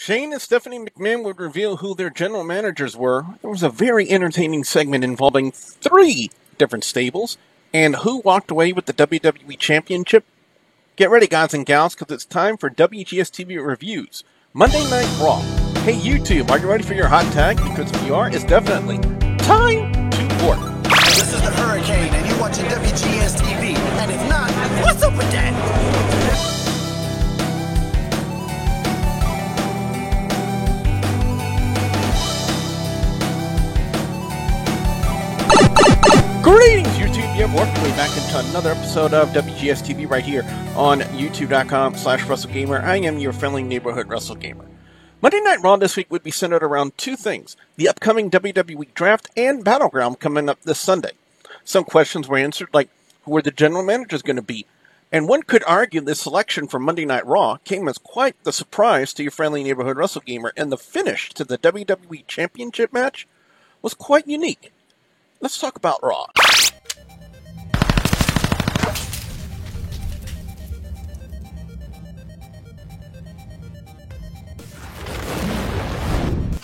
Shane and Stephanie McMahon would reveal who their general managers were. There was a very entertaining segment involving 3 different stables, and who walked away with the WWE Championship. Get ready, guys and gals, because it's time for WGS TV Reviews. Monday Night Raw. Hey YouTube, are you ready for your hot tag? Because if you are, it's definitely time to work. This is the Hurricane, and you're watching WGS TV. And if not, what's up with that? Greetings, YouTube! You have worked your way back into another episode of WGS TV right here on YouTube.com/WrestleGamer. I am your friendly neighborhood WrestleGamer. Monday Night Raw this week would be centered around 2 things: the upcoming WWE Draft and Battleground coming up this Sunday. Some questions were answered, like who are the general managers going to be? And one could argue this selection for Monday Night Raw came as quite the surprise to your friendly neighborhood WrestleGamer, and the finish to the WWE Championship match was quite unique. Let's talk about Raw.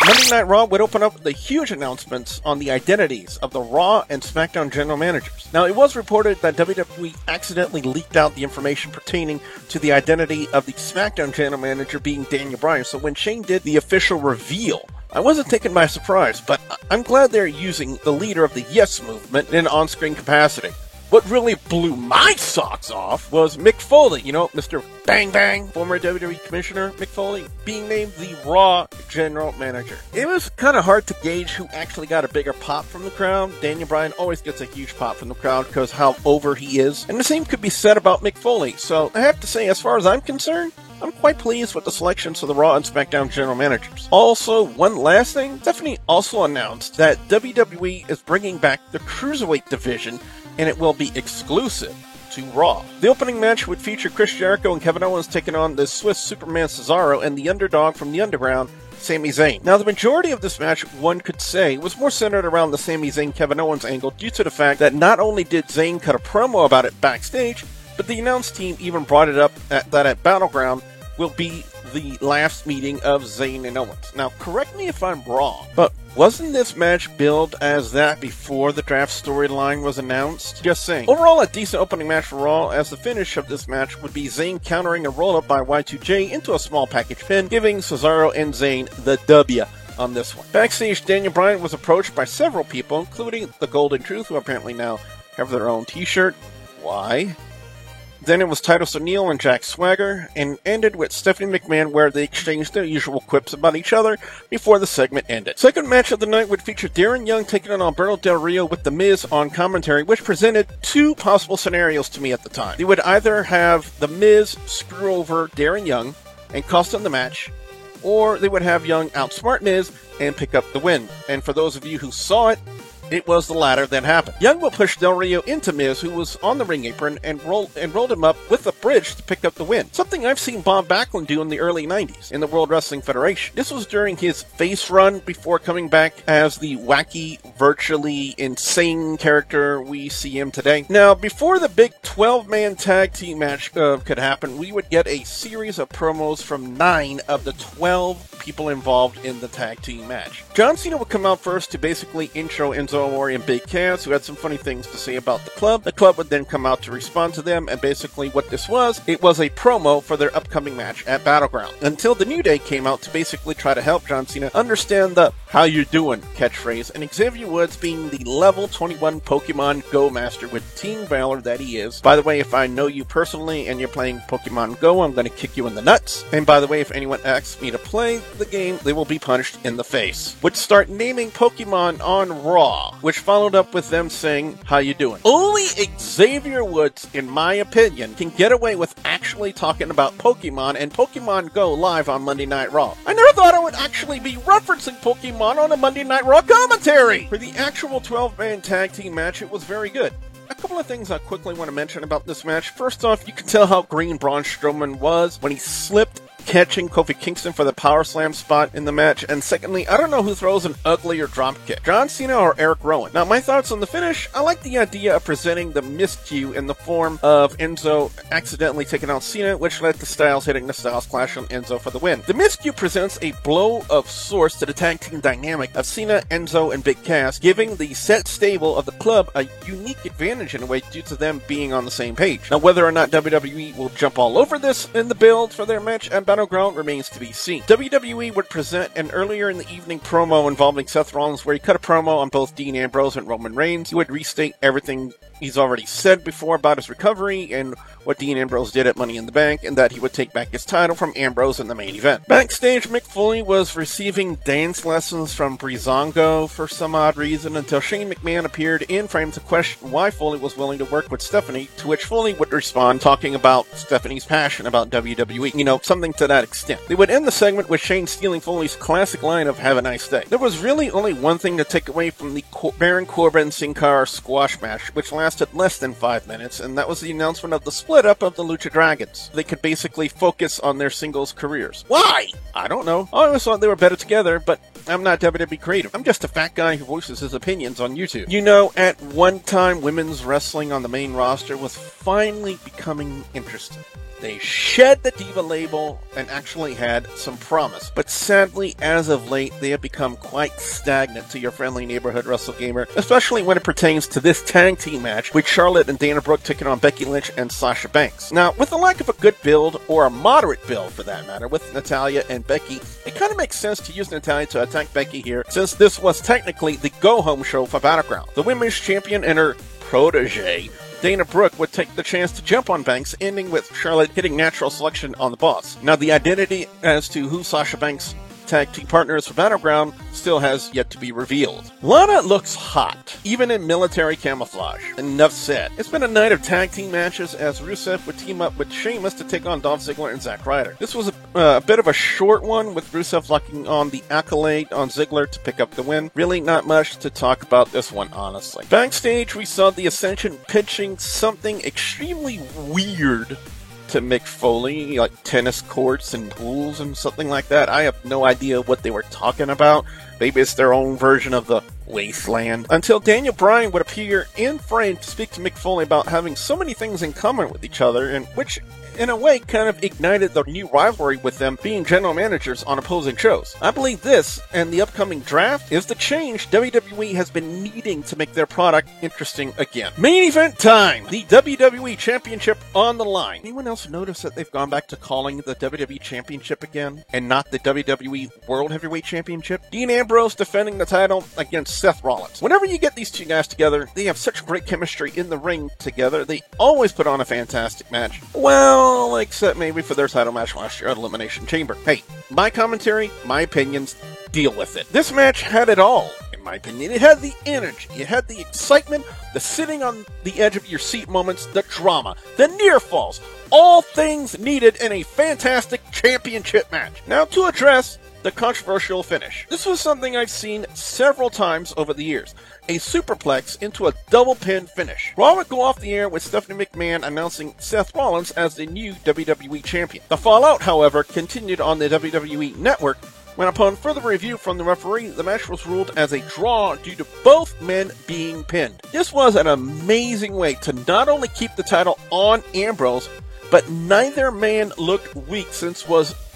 Monday Night Raw would open up with the huge announcements on the identities of the Raw and SmackDown general managers. Now, it was reported that WWE accidentally leaked out the information pertaining to the identity of the SmackDown general manager being Daniel Bryan, so when Shane did the official reveal, I wasn't taken by surprise, but I'm glad they're using the leader of the Yes Movement in on-screen capacity. What really blew my socks off was Mick Foley, Mr. Bang Bang, former WWE Commissioner Mick Foley, being named the Raw General Manager. It was kind of hard to gauge who actually got a bigger pop from the crowd. Daniel Bryan always gets a huge pop from the crowd because how over he is. And the same could be said about Mick Foley. So I have to say, as far as I'm concerned, I'm quite pleased with the selections of the Raw and SmackDown general managers. Also, one last thing, Stephanie also announced that WWE is bringing back the Cruiserweight division, and it will be exclusive to Raw. The opening match would feature Chris Jericho and Kevin Owens taking on the Swiss Superman Cesaro and the underdog from the Underground, Sami Zayn. Now, the majority of this match, one could say, was more centered around the Sami Zayn-Kevin Owens angle due to the fact that not only did Zayn cut a promo about it backstage, but the announce team even brought it up that at Battleground will be the last meeting of Zayn and Owens. Now, correct me if I'm wrong, but wasn't this match billed as that before the draft storyline was announced? Just saying. Overall, a decent opening match for Raw, as the finish of this match would be Zayn countering a roll-up by Y2J into a small package pin, giving Cesaro and Zayn the W on this one. Backstage, Daniel Bryan was approached by several people, including the Golden Truth, who apparently now have their own t-shirt. Why? Then it was Titus O'Neil and Jack Swagger, and ended with Stephanie McMahon, where they exchanged their usual quips about each other before the segment ended. Second match of the night would feature Darren Young taking on Alberto Del Rio with The Miz on commentary, which presented 2 possible scenarios to me at the time. They would either have The Miz screw over Darren Young and cost him the match, or they would have Young outsmart Miz and pick up the win. And for those of you who saw it, it was the latter that happened. Young will push Del Rio into Miz, who was on the ring apron, and rolled him up with a bridge to pick up the win. Something I've seen Bob Backlund do in the early 90s in the World Wrestling Federation. This was during his face run before coming back as the wacky, virtually insane character we see him today. Now, before the big 12-man tag team match could happen, we would get a series of promos from 9 of the 12 people involved in the tag team match. John Cena would come out first to basically intro Enzo Amore and Big Cass, who had some funny things to say about the club. The club would then come out to respond to them, and basically what this was, it was a promo for their upcoming match at Battleground. Until the New Day came out to basically try to help John Cena understand the "how you doing" catchphrase, and Xavier Woods being the level 21 Pokemon Go master with Team Valor that he is. By the way, if I know you personally and you're playing Pokemon Go, I'm going to kick you in the nuts. And by the way, if anyone asks me to play the game, they will be punished in the face. Would start naming Pokemon on Raw, which followed up with them saying, "How you doing?" Only Xavier Woods, in my opinion, can get away with actually talking about Pokemon and Pokemon Go live on Monday Night Raw. I never thought I would actually be referencing Pokemon on a Monday Night Raw commentary! For the actual 12-man tag team match, it was very good. A couple of things I quickly want to mention about this match. First off, you can tell how green Braun Strowman was when he slipped catching Kofi Kingston for the power slam spot in the match. And secondly, I don't know who throws an uglier drop kick, John Cena or Eric Rowan. Now, my thoughts on the finish, I like the idea of presenting the miscue in the form of Enzo accidentally taking out Cena, which led to Styles hitting the Styles Clash on Enzo for the win. The miscue presents a blow of sorts to the tag team dynamic of Cena, Enzo, and Big Cass, giving the set stable of the club a unique advantage in a way due to them being on the same page. Now, whether or not WWE will jump all over this in the build for their match at Battleground remains to be seen. WWE would present an earlier in the evening promo involving Seth Rollins where he cut a promo on both Dean Ambrose and Roman Reigns. He would restate everything he's already said before about his recovery and what Dean Ambrose did at Money in the Bank, and that he would take back his title from Ambrose in the main event. Backstage, Mick Foley was receiving dance lessons from Breezango for some odd reason until Shane McMahon appeared in frame to question why Foley was willing to work with Stephanie, to which Foley would respond talking about Stephanie's passion about WWE, something to that extent. They would end the segment with Shane stealing Foley's classic line of "Have a nice day." There was really only one thing to take away from the Baron Corbin-Sin Cara squash match, which lasted less than 5 minutes, and that was the announcement of the split up of the Lucha Dragons. They could basically focus on their singles careers. Why? I don't know. I always thought they were better together, but I'm not WWE creative. I'm just a fat guy who voices his opinions on YouTube. At one time, women's wrestling on the main roster was finally becoming interesting. They shed the Diva label and actually had some promise. But sadly, as of late, they have become quite stagnant to your friendly neighborhood Wrestle Gamer, especially when it pertains to this tag team match with Charlotte and Dana Brooke taking on Becky Lynch and Sasha Banks. Now, with the lack of a good build, or a moderate build for that matter, with Natalya and Becky, it kind of makes sense to use Natalya to attack Becky here, since this was technically the go-home show for Battleground. The women's champion and her protege, Dana Brooke, would take the chance to jump on Banks, ending with Charlotte hitting natural selection on the boss. Now, the identity as to who Sasha Banks' tag team partner is for Battleground still has yet to be revealed. Lana looks hot, even in military camouflage. Enough said. It's been a night of tag team matches as Rusev would team up with Sheamus to take on Dolph Ziggler and Zack Ryder. This was a bit of a short one, with Rusev locking on the Accolade on Ziggler to pick up the win. Really not much to talk about this one, honestly. Backstage, we saw the Ascension pitching something extremely weird to Mick Foley, like tennis courts and pools and something like that. I have no idea what they were talking about. Maybe it's their own version of the wasteland. Until Daniel Bryan would appear in frame to speak to Mick Foley about having so many things in common with each other, and which in a way kind of ignited the new rivalry with them being general managers on opposing shows. I believe this and the upcoming draft is the change WWE has been needing to make their product interesting again. Main event time! The WWE Championship on the line. Anyone else notice that they've gone back to calling the WWE Championship again and not the WWE World Heavyweight Championship? Dean Ambrose defending the title against Seth Rollins. Whenever you get these two guys together, they have such great chemistry in the ring together. They always put on a fantastic match. Well, except maybe for their title match last year at Elimination Chamber. Hey, my commentary, my opinions, deal with it. This match had it all, in my opinion. It had the energy, it had the excitement, the sitting on the edge of your seat moments, the drama, the near falls, all things needed in a fantastic championship match. Now to address the controversial finish. This was something I've seen several times over the years. A superplex into a double pin finish. Raw would go off the air with Stephanie McMahon announcing Seth Rollins as the new WWE Champion. The fallout, however, continued on the WWE Network when, upon further review from the referee, the match was ruled as a draw due to both men being pinned. This was an amazing way to not only keep the title on Ambrose, but neither man looked weak, since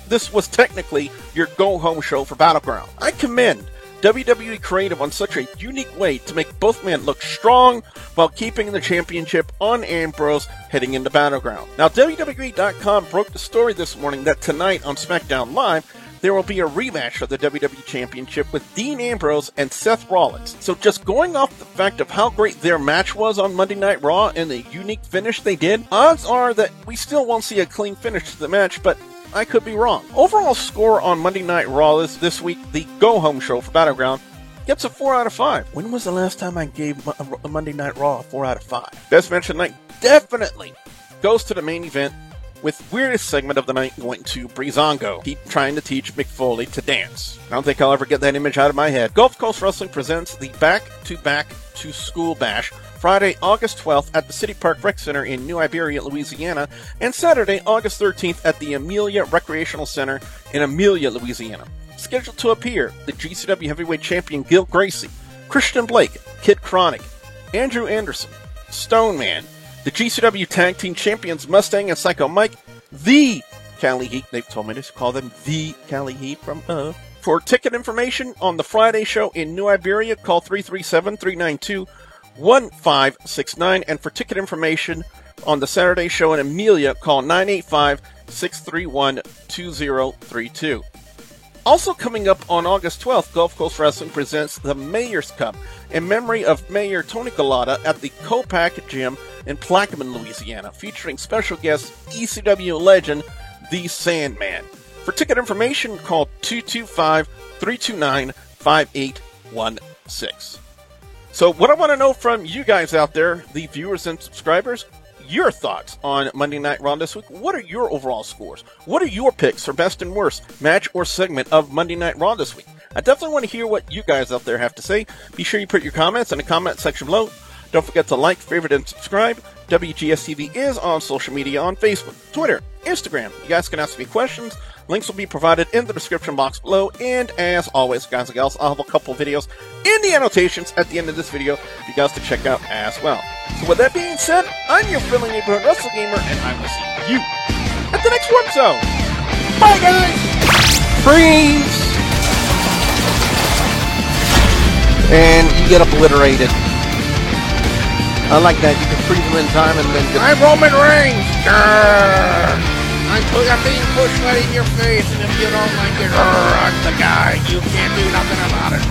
this was technically your go-home show for Battleground. I commend WWE Creative on such a unique way to make both men look strong while keeping the championship on Ambrose heading into Battleground. Now, WWE.com broke the story this morning that tonight on SmackDown Live, there will be a rematch of the WWE Championship with Dean Ambrose and Seth Rollins. So just going off the fact of how great their match was on Monday Night Raw and the unique finish they did, odds are that we still won't see a clean finish to the match, but I could be wrong. Overall score on Monday Night Raw this week, the go-home show for Battleground, gets a 4 out of 5. When was the last time I gave a Monday Night Raw a 4 out of 5? Best match of the night definitely goes to the main event, with weirdest segment of the night going to Breezango. Trying to teach Mick Foley to dance. I don't think I'll ever get that image out of my head. Gulf Coast Wrestling presents the Back to School Bash Friday, August 12th at the City Park Rec Center in New Iberia, Louisiana, and Saturday, August 13th at the Amelia Recreational Center in Amelia, Louisiana. Scheduled to appear, the GCW Heavyweight Champion Gil Gracie, Christian Blake, Kid Chronic, Andrew Anderson, Stone Man, the GCW Tag Team Champions Mustang and Psycho Mike, the Cali Heat. They've told me to call them the Cali Heat from For ticket information on the Friday show in New Iberia, call 337-392-1569. And for ticket information on the Saturday show in Amelia, call 985-631-2032. Also coming up on August 12th, Gulf Coast Wrestling presents the Mayor's Cup in memory of Mayor Tony Collada at the Copac Gym in Plaquemine, Louisiana, featuring special guest ECW legend The Sandman. For ticket information, call 225-329-5816. So what I want to know from you guys out there, the viewers and subscribers, your thoughts on Monday Night Raw this week. What are your overall scores? What are your picks for best and worst match or segment of Monday Night Raw this week? I definitely want to hear what you guys out there have to say. Be sure you put your comments in the comment section below. Don't forget to like, favorite, and subscribe. WGS TV is on social media on Facebook, Twitter, Instagram. You guys can ask me questions. Links will be provided in the description box below. And as always, guys and gals, I'll have a couple videos in the annotations at the end of this video for you guys to check out as well. So with that being said, I'm your friendly neighborhood wrestling gamer, and I will see you at the next Warp Zone. Bye, guys! Freeze! And you get obliterated. I like that. You can freeze them in time and then get... I'm Roman Reigns! I'm being pushed right in your face, and if you don't like it, I'm the guy. You can't do nothing about it.